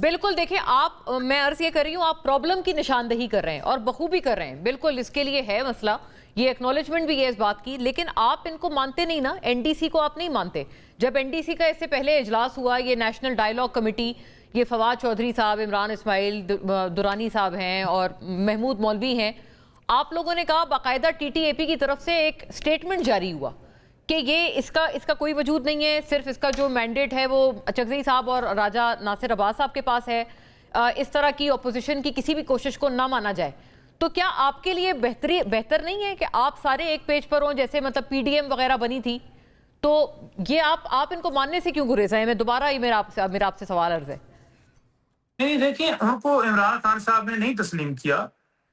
بالکل دیکھیں آپ، میں عرض یہ کر رہی ہوں، آپ پرابلم کی نشاندہی کر رہے ہیں اور بخوبی کر رہے ہیں، بالکل اس کے لیے ہے مسئلہ، یہ ایکنالجمنٹ بھی ہے اس بات کی، لیکن آپ ان کو مانتے نہیں نا، این ڈی سی کو آپ نہیں مانتے. جب این ڈی سی کا اس سے پہلے اجلاس ہوا، یہ نیشنل ڈائیلاگ کمیٹی، یہ فواد چودھری صاحب، عمران اسماعیل درانی صاحب ہیں اور محمود مولوی ہیں، آپ لوگوں نے کہا باقاعدہ ٹی ٹی اے پی کی طرف سے ایک سٹیٹمنٹ جاری ہوا کہ یہ اس کا کوئی وجود نہیں ہے، صرف اس کا جو مینڈیٹ ہے وہ چغزئی صاحب اور راجہ ناصر عباس صاحب کے پاس ہے، اس طرح کی اپوزیشن کی کسی بھی کوشش کو نہ مانا جائے. تو کیا آپ کے لیے بہتر نہیں ہے کہ آپ سارے ایک پیج پر ہوں، جیسے مطلب پی ڈی ایم وغیرہ بنی تھی؟ تو یہ آپ ان کو ماننے سے کیوں گریز ہیں؟ میں دوبارہ یہ میرا آپ سے سوال عرض ہے. نہیں دیکھیں، ہم کو عمران خان صاحب نے نہیں تسلیم کیا.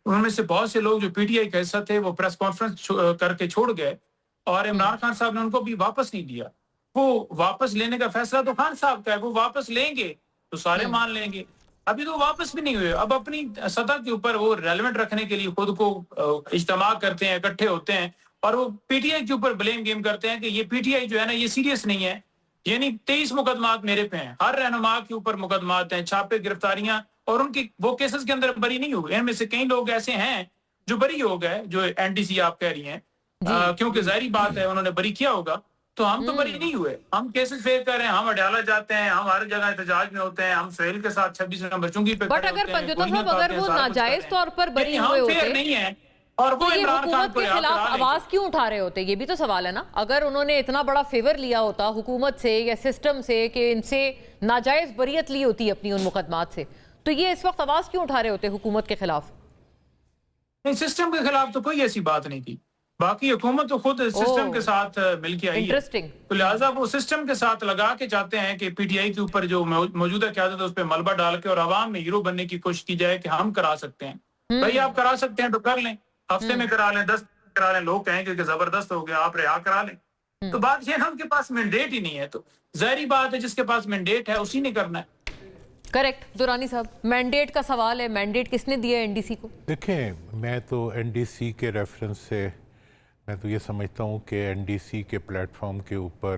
ان میں سے بہت سے لوگ جو پی ٹی آئی کا حصہ تھے وہ پریس کانفرنس کر کے چھوڑ گئے اور عمران خان صاحب نے ان کو بھی واپس نہیں دیا. وہ واپس لینے کا فیصلہ تو خان صاحب کا ہے، وہ واپس لیں گے تو سارے مان لیں گے. ابھی تو واپس بھی نہیں ہوئے. اب اپنی سطح کے اوپر وہ ریلیونٹ رکھنے کے لیے خود کو اجتماع کرتے ہیں، اکٹھے ہوتے ہیں اور وہ پی ٹی آئی کے اوپر بلیم گیم کرتے ہیں کہ یہ پی ٹی آئی جو ہے نا یہ سیریس نہیں ہے. یعنی 23 مقدمات میرے پہ ہیں، ہر رہنما کے اوپر مقدمات ہیں، چھاپے، گرفتاریاں، اور ان کی وہ کیسز کے اندر بری نہیں ہوئے. ان میں سے کئی لوگ ایسے ہیں جو بری ہو گئے، جو این ڈی سی آپ کہہ رہی ہیں، کیونکہ ظاہری بات ہے انہوں نے بری کیا ہوگا. تو ہم تو بری نہیں ہوئے، ہم کیسز فیس کر رہے ہیں، ہم اڈیالہ جاتے ہیں، ہم ہر جگہ احتجاج میں ہوتے ہیں، ہم سہیل کے ساتھ 26 نمبر چنگی پہ بٹ اگر پنجوتا صاحب اگر وہ ناجائز طور پر بری ہوئے ہوتے نہیں ہیں اور وہ تو یہ عمران خان حکومت کو کے خلاف آواز کیوں اٹھا رہے ہوتے؟ یہ بھی تو سوال ہے نا. اگر انہوں نے اتنا بڑا فیور لیا ہوتا حکومت سے یا سسٹم سے کہ ان سے ناجائز بریت لی ہوتی اپنی ان مقدمات سے، تو یہ اس وقت آواز کیوں اٹھا رہے ہوتے حکومت کے خلاف؟ نہیں، سسٹم کے خلاف تو کوئی ایسی بات نہیں تھی. باقی حکومت تو خود سسٹم کے ساتھ مل کے آئی ہے، تو لہٰذا وہ سسٹم کے ساتھ لگا کے چاہتے ہیں کہ پی ٹی آئی کے اوپر جو موجودہ قیادت ہے اس پہ ملبہ ڈال کے اور عوام میں ہیرو بننے کی کوشش کی جائے کہ ہم کرا سکتے ہیں. بھائی آپ کرا سکتے ہیں تو کر لیں، ہفتے میں کرا لیں، 10 کرا لیں. لوگ کہیں گے کہ زبردست ہو گیا، آپ رہا کرا لیں. تو بات یہ ہے ان کے پاس مینڈیٹ ہی نہیں ہے، تو ظاہری بات ہے جس کے پاس مینڈیٹ ہے اسی نے کرنا ہے. کریکٹ. درانی صاحب، مینڈیٹ کا سوال ہے، مینڈیٹ کس نے دیا ہے این ڈی سی کو؟ دیکھیں، میں تو این ڈی سی کے ریفرنس سے میں تو یہ سمجھتا ہوں کہ این ڈی سی کے پلیٹ فارم کے اوپر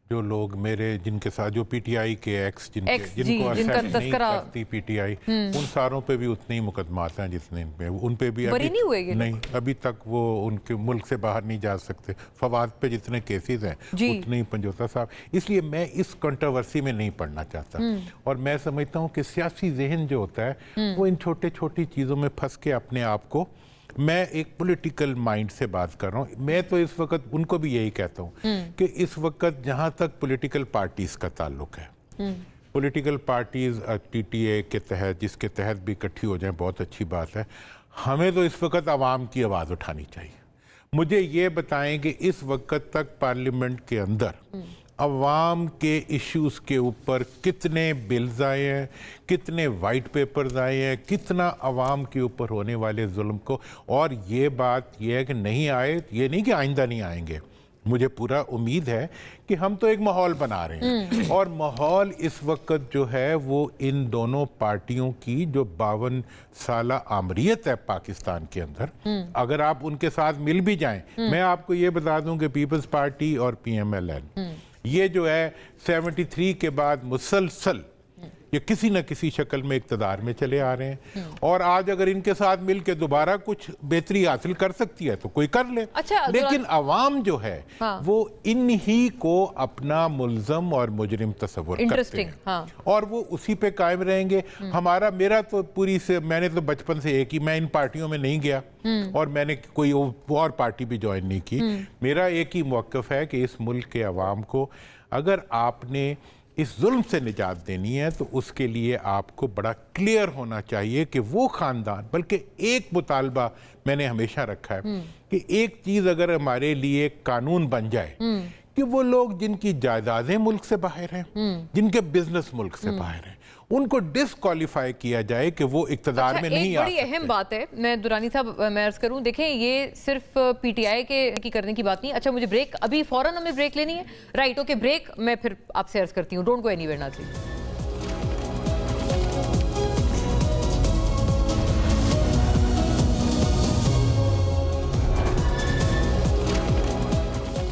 جو لوگ میرے جن کے ساتھ جو پی ٹی آئی کے ایکس جن کو اسیس نہیں کرتی پی ٹی آئی، ان ساروں پہ بھی اتنے ہی مقدمات ہیں جتنے ان پہ بھی ابھی نہیں، ابھی تک وہ ان کے ملک سے باہر نہیں جا سکتے. فواد پہ جتنے کیسز ہیں اتنے ہی پنجوتا صاحب. اس لیے میں اس کنٹروورسی میں نہیں پڑھنا چاہتا، اور میں سمجھتا ہوں کہ سیاسی ذہن جو ہوتا ہے وہ ان چھوٹی چیزوں میں پھنس کے اپنے آپ کو، میں ایک پولیٹیکل مائنڈ سے بات کر رہا ہوں. میں تو اس وقت ان کو بھی یہی کہتا ہوں کہ اس وقت جہاں تک پولیٹیکل پارٹیز کا تعلق ہے، political parties P T A کے تحت، جس کے تحت بھی اکٹھی ہو جائیں بہت اچھی بات ہے. ہمیں تو اس وقت عوام کی آواز اٹھانی چاہیے. مجھے یہ بتائیں کہ اس وقت تک پارلیمنٹ کے اندر عوام کے ایشوز کے اوپر کتنے بلز آئے ہیں، کتنے وائٹ پیپرز آئے ہیں، کتنا عوام کے اوپر ہونے والے ظلم کو، اور یہ بات یہ ہے کہ نہیں آئے، یہ نہیں کہ آئندہ نہیں آئیں گے. مجھے پورا امید ہے کہ ہم تو ایک ماحول بنا رہے ہیں، اور ماحول اس وقت جو ہے وہ ان دونوں پارٹیوں کی جو 52 سالہ آمریت ہے پاکستان کے اندر، اگر آپ ان کے ساتھ مل بھی جائیں. میں آپ کو یہ بتا دوں کہ پیپلز پارٹی اور پی ایم ایل این یہ جو ہے 73 کے بعد مسلسل یہ کسی نہ کسی شکل میں اقتدار میں چلے آ رہے ہیں، اور آج اگر ان کے ساتھ مل کے دوبارہ کچھ بہتری حاصل کر سکتی ہے تو کوئی کر لے. لیکن عوام جو ہے وہ انہی کو اپنا ملزم اور مجرم تصور کرتے ہیں، اور وہ اسی پہ قائم رہیں گے. میرا تو میں نے تو بچپن سے ایک ہی، میں ان پارٹیوں میں نہیں گیا اور میں نے کوئی اور پارٹی بھی جوائن نہیں کی. میرا ایک ہی موقف ہے کہ اس ملک کے عوام کو اگر آپ نے اس ظلم سے نجات دینی ہے تو اس کے لیے آپ کو بڑا کلیئر ہونا چاہیے کہ وہ خاندان، بلکہ ایک مطالبہ میں نے ہمیشہ رکھا ہے کہ ایک چیز اگر ہمارے لیے قانون بن جائے کہ وہ لوگ جن کی جائیدادیں ملک سے باہر ہیں، جن کے بزنس ملک سے باہر ہیں، ان کو ڈسکوالیفائی کیا جائے کہ وہ اقتدار میں نہیں آ سکتے. ایک بڑی اہم بات ہے، میں درانی صاحب میں عرض کروں، دیکھیں یہ صرف پی ٹی آئی کی کرنے کی بات نہیں. اچھا مجھے بریک، ابھی فوراً ہمیں بریک لینی ہے، رائٹ؟ اوکے بریک، میں پھر آپ سے عرض کرتی ہوں. ڈونٹ گو اینی ویئر ناظرین.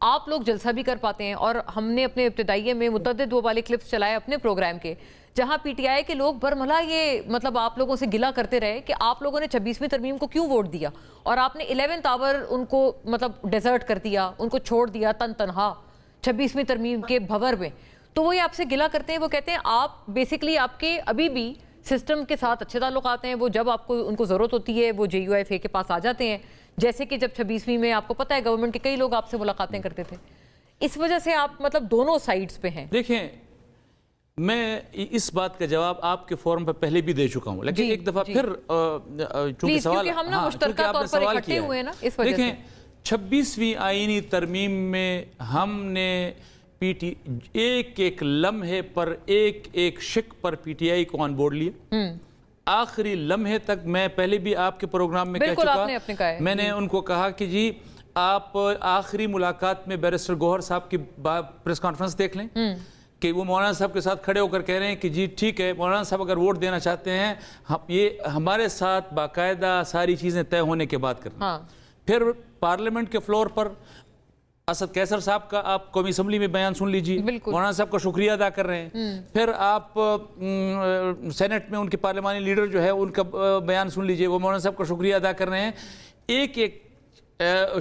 آپ لوگ جلسہ بھی کر پاتے ہیں، اور ہم نے اپنے ابتدائیے میں متعدد وہ والے کلپس چلائے اپنے پروگرام کے جہاں پی ٹی آئی کے لوگ برملا یہ مطلب آپ لوگوں سے گلا کرتے رہے کہ آپ لوگوں نے 26ویں ترمیم کو کیوں ووٹ دیا، اور آپ نے 11th آور ان کو مطلب ڈیزرٹ کر دیا، ان کو چھوڑ دیا تن تنہا 26ویں ترمیم کے بھور میں. تو وہ یہ آپ سے گلا کرتے ہیں، وہ کہتے ہیں آپ بیسیکلی آپ کے ابھی بھی سسٹم کے ساتھ اچھے تعلقات ہیں، وہ جب آپ کو ان کو ضرورت ہوتی ہے وہ JUIFA کے پاس آ جاتے ہیں، جیسے کہ جب 26ویں میں آپ کو پتہ ہے گورنمنٹ کے کئی لوگ آپ سے ملاقاتیں کرتے تھے. اس وجہ سے آپ مطلب دونوں سائیڈز پہ ہیں. دیکھیں میں اس بات کا جواب آپ کے فورم پر پہلے بھی دے چکا ہوں، لیکن ایک دفعہ پھر چونکہ سوال ہم نا مشترکہ طور پر اکٹھے ہوئے ہیں نا اس وجہ سے. دیکھیں 26ویں آئینی ترمیم میں ہم نے ایک ایک لمحے پر ایک ایک شک پر PTI کو آن بورڈ لیا. آخری لمحے تک میں پہلے بھی آپ کے پروگرام میں کہہ چکا، میں نے ان کو کہا کہ جی آپ آخری ملاقات میں بیرسٹر گوہر صاحب کی پریس کانفرنس دیکھ لیں کہ وہ مولانا صاحب کے ساتھ کھڑے ہو کر کہہ رہے ہیں کہ جی ٹھیک ہے مولانا صاحب اگر ووٹ دینا چاہتے ہیں یہ ہمارے ساتھ باقاعدہ ساری چیزیں طے ہونے کے بعد کرنا. پھر پارلیمنٹ کے فلور پر اسد قیصر صاحب کا آپ قومی اسمبلی میں بیان سن لیجیے، مولانا صاحب کا شکریہ ادا کر رہے ہیں. پھر آپ سینٹ میں ان کے پارلیمانی لیڈر جو ہے ان کا بیان سن لیجیے، وہ مولانا صاحب کا شکریہ ادا کر رہے ہیں. ایک ایک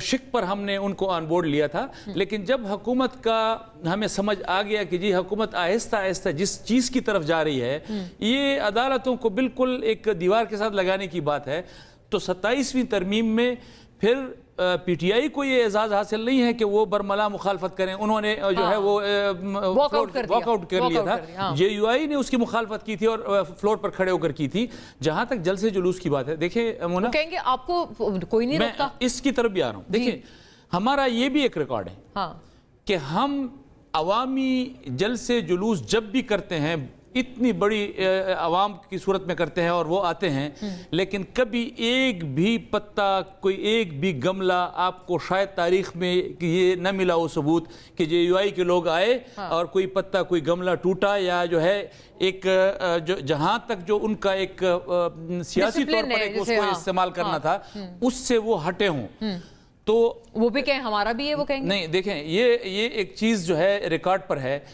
شک پر ہم نے ان کو آن بورڈ لیا تھا. لیکن جب حکومت کا ہمیں سمجھ آ گیا کہ جی حکومت آہستہ آہستہ جس چیز کی طرف جا رہی ہے یہ عدالتوں کو بالکل ایک دیوار کے ساتھ لگانے کی بات ہے، تو 27ویں ترمیم میں پھر PTI کو یہ اعزاز حاصل نہیں ہے کہ وہ برملا مخالفت کریں. انہوں نے جو ہے وہ واک آؤٹ کر لیا تھا. JUI نے اس کی مخالفت کی تھی اور فلور پر کھڑے ہو کر کی تھی. جہاں تک جلسے جلوس کی بات ہے، دیکھیں مونا کہیں گے آپ کو کوئی نہیں روکتا، میں اس کی طرف بھی آ رہا ہوں. دیکھیں ہمارا یہ بھی ایک ریکارڈ ہے کہ ہم عوامی جلسے جلوس جب بھی کرتے ہیں اتنی بڑی عوام کی صورت میں کرتے ہیں اور وہ آتے ہیں، لیکن کبھی ایک بھی پتا کوئی ایک بھی گملہ آپ کو شاید تاریخ میں یہ نہ ملا ہو ثبوت کہ JUI کے لوگ آئے اور کوئی پتا کوئی گملہ ٹوٹا یا جو ہے ایک جہاں تک جو ان کا ایک سیاسی طور پر ایک اس کو استعمال کرنا تھا اس سے وہ ہٹے ہوں. تو وہ بھی کہیں ہمارا بھی ہے، وہ کہیں گے نہیں. دیکھیں یہ ایک چیز جو ہے ریکارڈ پر ہے